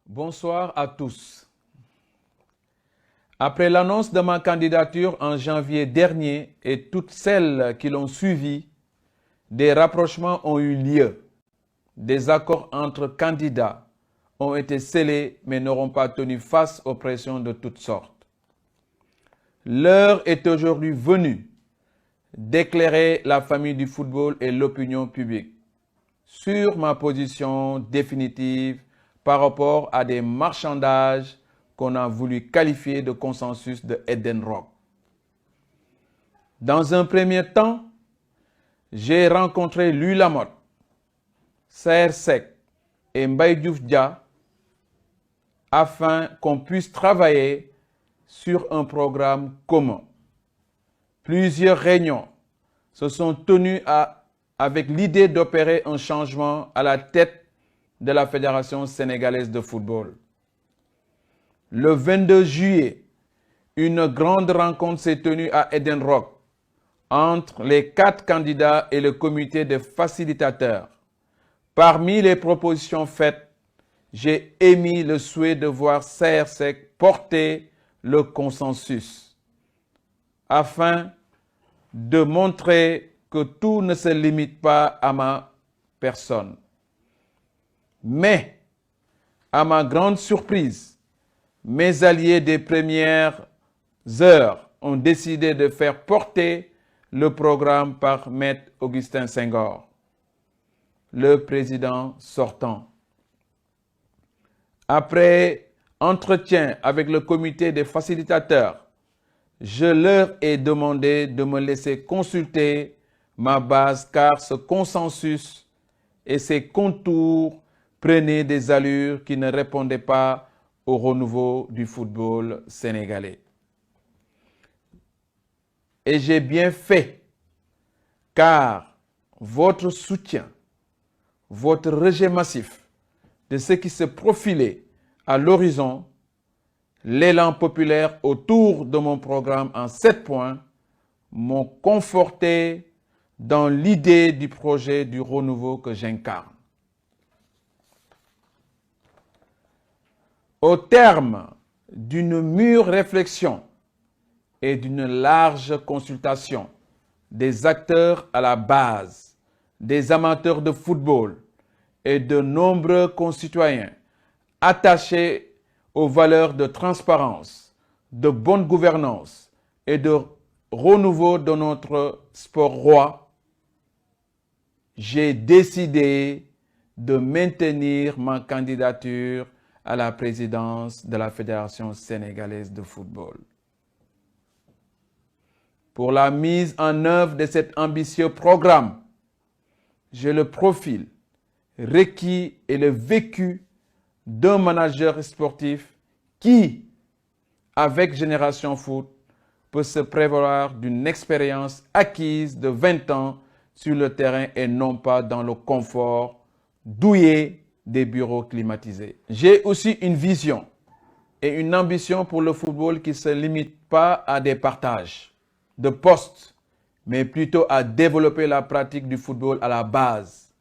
Bonsoir à tous. Après l'annonce de ma candidature en janvier dernier et toutes celles qui l'ont suivi, des rapprochements ont eu lieu. Des accords entre candidats ont été scellés mais n'auront pas tenu face aux pressions de toutes sortes. L'heure est aujourd'hui venue d'éclairer la famille du football et l'opinion publique sur ma position définitive par rapport à des marchandages qu'on a voulu qualifier de consensus de Eden Rock. Dans un premier temps, j'ai rencontré Louis Lamotte, Saër Seck et Mbaye Diouf Dia afin qu'on puisse travailler sur un programme commun. Plusieurs réunions se sont tenues avec l'idée d'opérer un changement à la tête de la Fédération sénégalaise de football. Le 22 juillet, une grande rencontre s'est tenue à Eden Rock entre les 4 candidats et le comité de facilitateurs. Parmi les propositions faites, j'ai émis le souhait de voir Saër Seck porter le consensus afin de montrer que tout ne se limite pas à ma personne. Mais, à ma grande surprise, mes alliés des premières heures ont décidé de faire porter le programme par Maître Augustin Senghor, le président sortant. Après entretien avec le comité des facilitateurs, je leur ai demandé de me laisser consulter ma base car ce consensus et ses contours prenaient des allures qui ne répondaient pas au renouveau du football sénégalais. Et j'ai bien fait, car votre soutien, votre rejet massif de ce qui se profilait à l'horizon, l'élan populaire autour de mon programme en 7 points m'ont conforté dans l'idée du projet du renouveau que j'incarne. Au terme d'une mûre réflexion et d'une large consultation des acteurs à la base, des amateurs de football et de nombreux concitoyens attachés aux valeurs de transparence, de bonne gouvernance et de renouveau de notre sport roi, j'ai décidé de maintenir ma candidature à la présidence de la Fédération sénégalaise de football. Pour la mise en œuvre de cet ambitieux programme, j'ai le profil requis et le vécu d'un manager sportif qui, avec Génération Foot, peut se prévaloir d'une expérience acquise de 20 ans sur le terrain et non pas dans le confort douillet des bureaux climatisés. J'ai aussi une vision et une ambition pour le football qui ne se limite pas à des partages de postes, mais plutôt à développer la pratique du football à la base,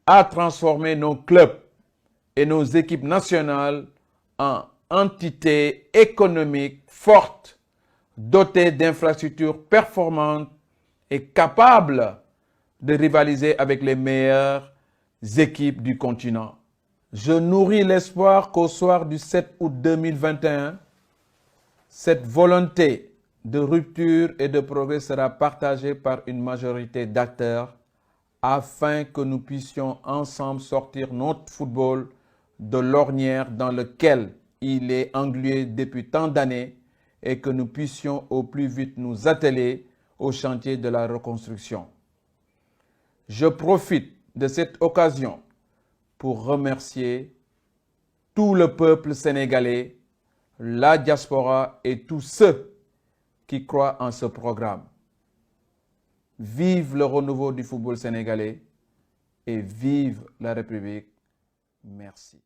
à transformer nos clubs et nos équipes nationales en entités économiques fortes, dotées d'infrastructures performantes et capables de rivaliser avec les meilleures équipes du continent. Je nourris l'espoir qu'au soir du 7 août 2021, cette volonté de rupture et de progrès sera partagée par une majorité d'acteurs afin que nous puissions ensemble sortir notre football de l'ornière dans lequel il est englué depuis tant d'années et que nous puissions au plus vite nous atteler au chantier de la reconstruction. Je profite de cette occasion pour remercier tout le peuple sénégalais, la diaspora et tous ceux qui croient en ce programme. Vive le renouveau du football sénégalais et vive la République. Merci.